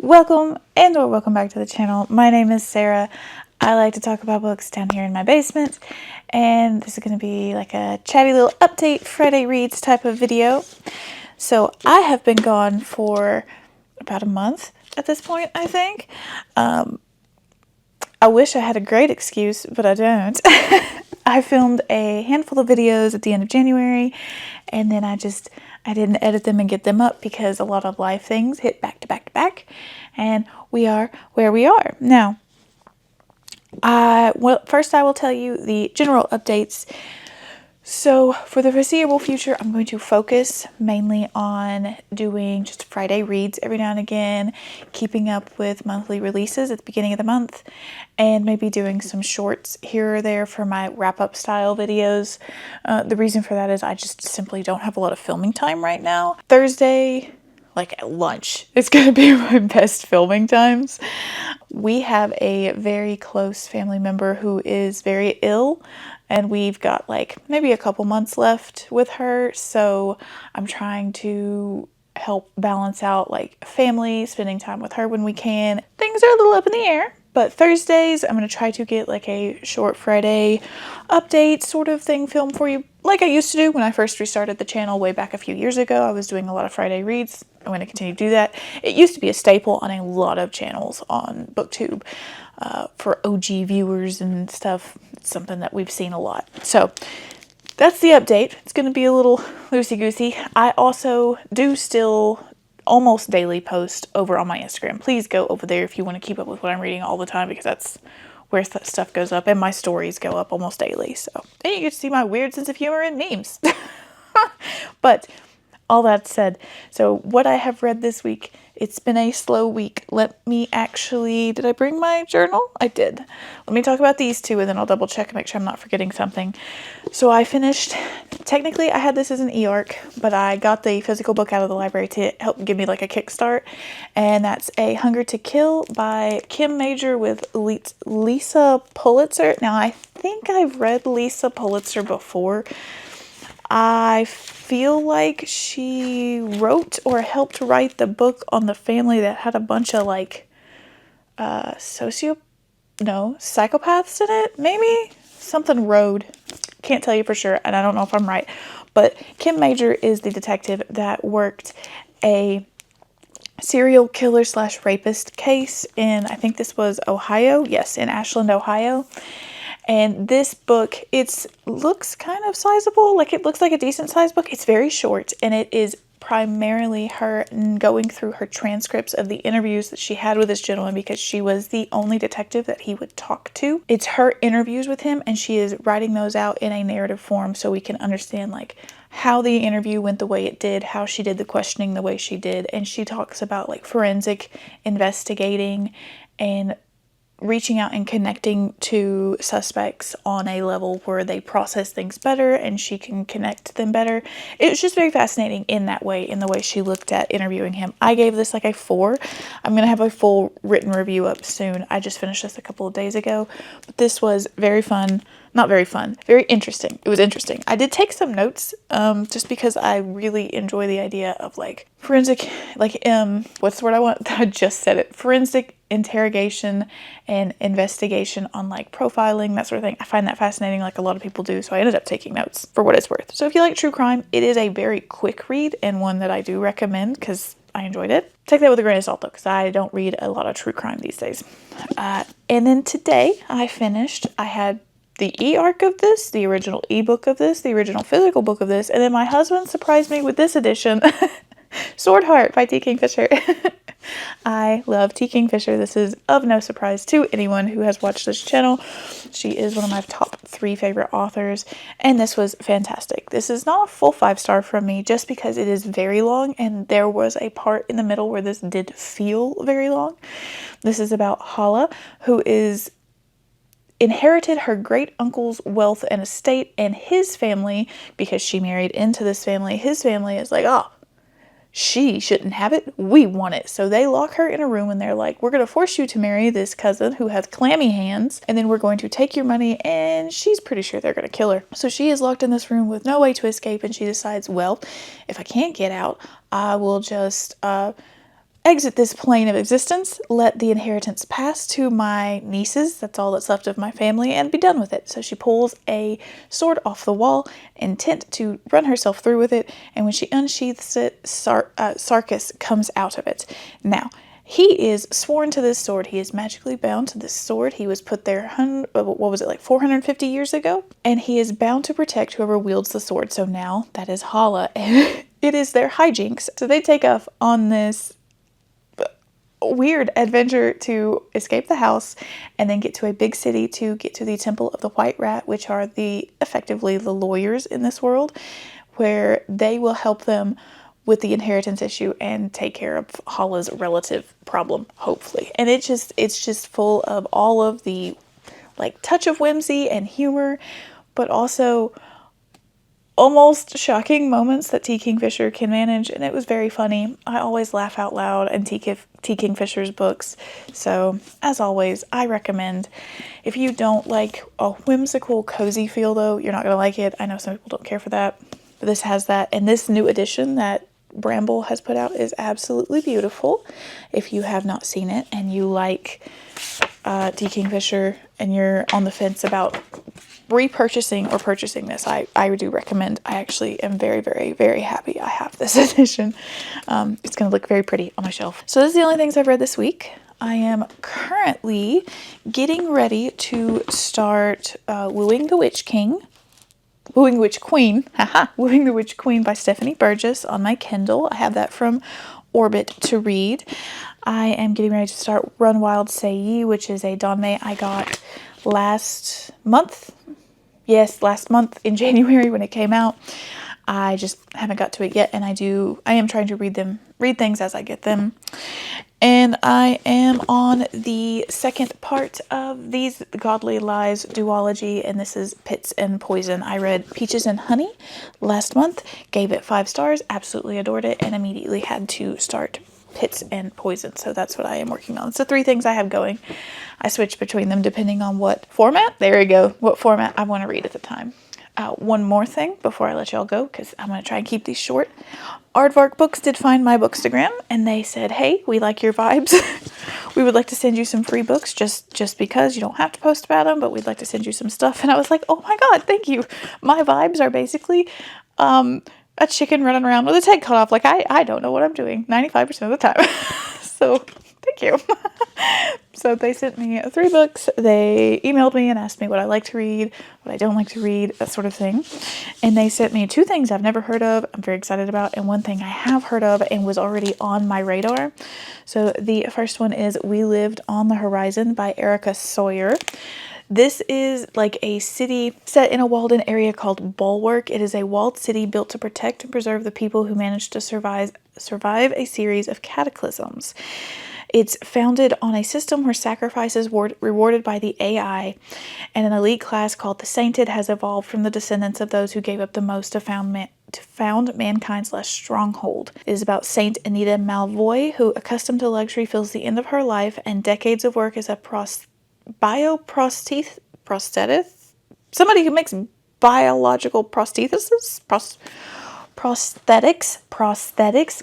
Welcome or welcome back to the channel. My name is Sarah. I like to talk about books down here in my basement, and this is going to be like a chatty little update Friday reads type of video. So I have been gone for about a month at this point, I think. I wish I had a great excuse, but I don't. I filmed a handful of videos at the end of January, and then I didn't edit them and get them up because a lot of life things hit back to back to back, and we are where we are now. First I will tell you the general updates. So for the foreseeable future, I'm going to focus mainly on doing just Friday reads every now and again, keeping up with monthly releases at the beginning of the month, and maybe doing some shorts here or there for my wrap-up style videos. The reason for that is I just simply don't have a lot of filming time right now. Thursday, like at lunch, it's going to be my best filming times. We have a very close family member who is very ill, and we've got like maybe a couple months left with her, so I'm trying to help balance out like family, spending time with her when we can. Things are a little up in the air, but Thursdays I'm going to try to get like a short Friday update sort of thing filmed for you, like I used to do when I first restarted the channel way back a few years ago. I was doing a lot of Friday reads. I'm going to continue to do that. It used to be a staple on a lot of channels on BookTube. For OG viewers and stuff, it's something that we've seen a lot. So that's the update. It's going to be a little loosey-goosey. I also do still almost daily post over on my Instagram. Please go over there if you want to keep up with what I'm reading all the time, because that's where stuff goes up, and my stories go up almost daily. So then you get to see my weird sense of humor and memes. But all that said, so what I have read this week, it's been a slow week. Did I bring my journal? I did. Let me talk about these two and then I'll double check and make sure I'm not forgetting something. So I finished, technically I had this as an e-arc, but I got the physical book out of the library to help give me like a kickstart. And that's A Hunger to Kill by Kim Major with Lisa Pulitzer. Now I think I've read Lisa Pulitzer before. I feel like she wrote or helped write the book on the family that had a bunch of like psychopaths in it, maybe? Something Road. Can't tell you for sure, and I don't know if I'm right. But Kim Major is the detective that worked a serial killer / rapist case in, I think this was Ohio. Yes, in Ashland, Ohio. And this book, it looks kind of sizable, like it looks like a decent sized book. It's very short, and it is primarily her going through her transcripts of the interviews that she had with this gentleman, because she was the only detective that he would talk to. It's her interviews with him, and she is writing those out in a narrative form so we can understand like how the interview went the way it did, how she did the questioning the way she did. And she talks about like forensic investigating and reaching out and connecting to suspects on a level where they process things better and she can connect them better. It was just very fascinating in that way, in the way she looked at interviewing him. I gave this like a 4. I'm going to have a full written review up soon. I just finished this a couple of days ago, but this was very fun. Not very fun, very interesting. It was interesting. I did take some notes just because I really enjoy the idea of like forensic, like, what's the word I want? I just said it. Forensic interrogation and investigation on like profiling, that sort of thing. I find that fascinating, like a lot of people do. So I ended up taking notes for what it's worth. So if you like true crime, it is a very quick read and one that I do recommend because I enjoyed it. Take that with a grain of salt though, because I don't read a lot of true crime these days. And then today I had the e-arc of this, the original ebook of this, the original physical book of this, and then my husband surprised me with this edition, Sword Heart by T. Kingfisher. I love T. Kingfisher. This is of no surprise to anyone who has watched this channel. She is one of my top 3 favorite authors, and this was fantastic. This is not a full 5-star from me just because it is very long, and there was a part in the middle where this did feel very long. This is about Hala, who inherited her great uncle's wealth and estate, and his family, because she married into this family, his family is like, oh, she shouldn't have it, we want it. So they lock her in a room and they're like, we're going to force you to marry this cousin who has clammy hands, and then we're going to take your money, and she's pretty sure they're going to kill her. So she is locked in this room with no way to escape, and she decides, well, if I can't get out, I will just exit this plane of existence, let the inheritance pass to my nieces, that's all that's left of my family, and be done with it. So she pulls a sword off the wall, intent to run herself through with it, and when she unsheaths it, Sarkis comes out of it. Now, he is sworn to this sword. He is magically bound to this sword. He was put there, 450 years ago? And he is bound to protect whoever wields the sword. So now that is Hala, and it is their hijinks. So they take off on this weird adventure to escape the house and then get to a big city to get to the Temple of the White Rat, which are effectively the lawyers in this world, where they will help them with the inheritance issue and take care of Hala's relative problem, hopefully. And it's just full of all of the like touch of whimsy and humor, but also almost shocking moments that T. Kingfisher can manage, and it was very funny. I always laugh out loud in T. Kingfisher's books, so as always, I recommend. If you don't like a whimsical, cozy feel, though, you're not going to like it. I know some people don't care for that, but this has that, and this new edition that Bramble has put out is absolutely beautiful. If you have not seen it and you like T. Kingfisher and you're on the fence about repurchasing or purchasing this, I do recommend. I actually am very, very, very happy I have this edition. It's going to look very pretty on my shelf. So this is the only things I've read this week. I am currently getting ready to start Wooing the Witch Queen by Stephanie Burgess on my Kindle. I have that from Orbit to read. I am getting ready to start Run Wild Say Ye, which is a Donmei I got last month. Yes, last month in January when it came out. I just haven't got to it yet, and I am trying to read things as I get them. And I am on the second part of these Godly Lies duology, and this is Pits and Poison. I read Peaches and Honey last month, gave it 5 stars, absolutely adored it, and immediately had to start Pits and Poison. So that's what I am working on. So 3 things I have going. I switch between them depending on what format I want to read at the time. One more thing before I let y'all go, because I'm going to try and keep these short. Aardvark Books did find my Bookstagram, and they said, hey, we like your vibes. We would like to send you some free books just because you don't have to post about them, but we'd like to send you some stuff. And I was like, oh my God, thank you. My vibes are basically a chicken running around with its head cut off. Like, I don't know what I'm doing 95% of the time. So thank you. So they sent me 3 books. They emailed me and asked me what I like to read, what I don't like to read, that sort of thing. And they sent me 2 things I've never heard of, I'm very excited about, and 1 thing I have heard of and was already on my radar. So the first one is We Lived on the Horizon by Erica Sawyer. This is like a city set in a walled-in area called Bulwark. It is a walled city built to protect and preserve the people who managed to survive a series of cataclysms. It's founded on a system where sacrifices were rewarded by the AI, and an elite class called the Sainted has evolved from the descendants of those who gave up the most to found mankind's last stronghold. It is about Saint Anita Malvoy, who, accustomed to luxury, feels the end of her life and decades of work as a prosthetic. Somebody who makes biological prostheses. Prosthetics,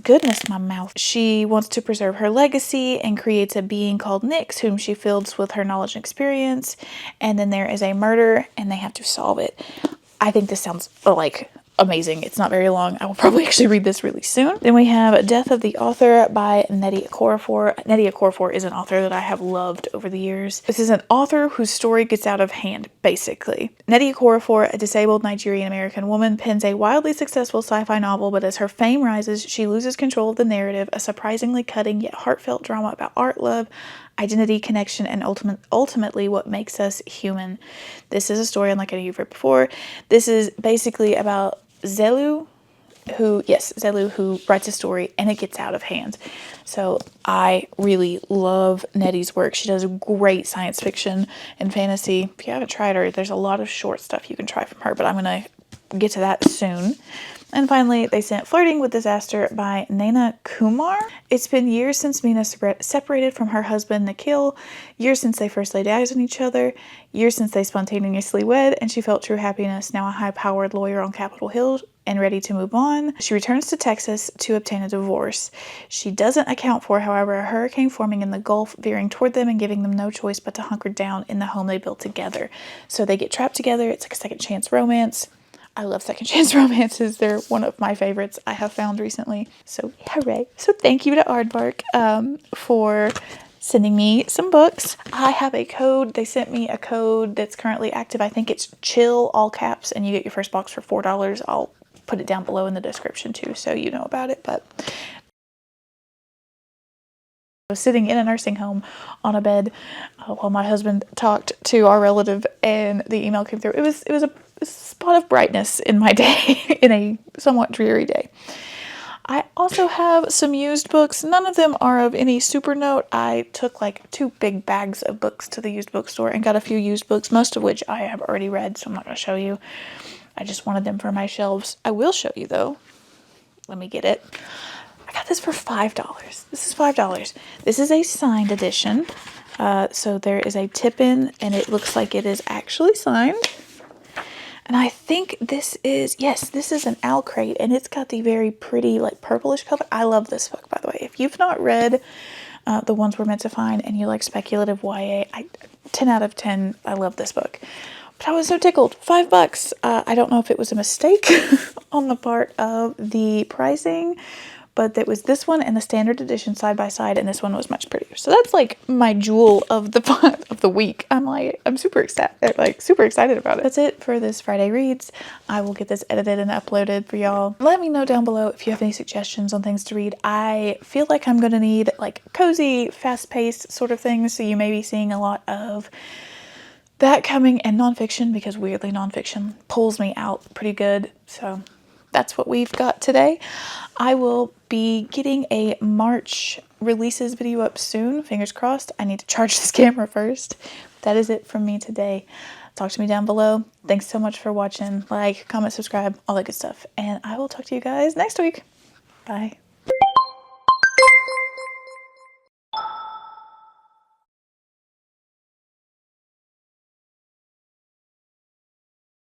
goodness, my mouth. She wants to preserve her legacy and creates a being called Nyx, whom she fills with her knowledge and experience. And then there is a murder, and they have to solve it. I think this sounds like amazing. It's not very long. I will probably actually read this really soon. Then we have Death of the Author by Nnedi Okorafor. Nnedi Okorafor is an author that I have loved over the years. This is an author whose story gets out of hand, basically. Nnedi Okorafor, a disabled Nigerian-American woman, pens a wildly successful sci-fi novel, but as her fame rises, she loses control of the narrative, a surprisingly cutting yet heartfelt drama about art, love, identity, connection, and ultimately what makes us human. This is a story unlike any you've read before. This is basically about Zelu, who writes a story, and it gets out of hand. So I really love Nnedi's work. She does great science fiction and fantasy. If you haven't tried her, there's a lot of short stuff you can try from her, but I'm going to get to that soon. And finally, they sent Flirting with Disaster by Naina Kumar. It's been years since Mina separated from her husband Nikhil, years since they first laid eyes on each other, years since they spontaneously wed, and she felt true happiness. Now a high-powered lawyer on Capitol Hill, and ready to move on. She returns to Texas to obtain a divorce. She doesn't account for, however, a hurricane forming in the Gulf, veering toward them and giving them no choice but to hunker down in the home they built together. So they get trapped together. It's like a second chance romance. I love second chance romances. They're one of my favorites I have found recently. So hooray. So thank you to Aardvark for sending me some books. I have a code. They sent me a code that's currently active. I think it's chill, all caps, and you get your first box for $4. I'll put it down below in the description too, so you know about it. But I was sitting in a nursing home on a bed while my husband talked to our relative, and the email came through. It was a spot of brightness in my day, in a somewhat dreary day. I also have some used books. None of them are of any super note. I took like 2 big bags of books to the used bookstore and got a few used books, most of which I have already read, so I'm not going to show you. I just wanted them for my shelves. I will show you though. Let me get it. I got this for $5. This is $5. This is a signed edition. So there is a tip-in, and it looks like it is actually signed. And I think this is, yes, this is an owl crate, and it's got the very pretty, like, purplish cover. I love this book, by the way. If you've not read The Ones We're Meant to Find and you like speculative YA, 10 out of 10, I love this book. But I was so tickled. $5. I don't know if it was a mistake on the part of the pricing, but it was this one and the standard edition side by side, and this one was much prettier. So that's like my jewel of the week. I'm super excited about it. That's it for this Friday Reads. I will get this edited and uploaded for y'all. Let me know down below if you have any suggestions on things to read. I feel like I'm gonna need like cozy, fast-paced sort of things, so you may be seeing a lot of that coming, and nonfiction, because weirdly nonfiction pulls me out pretty good. So that's what we've got today. I will be getting a March releases video up soon. Fingers crossed. I need to charge this camera first. That is it from me today. Talk to me down below. Thanks so much for watching. Like, comment, subscribe, all that good stuff. And I will talk to you guys next week. Bye.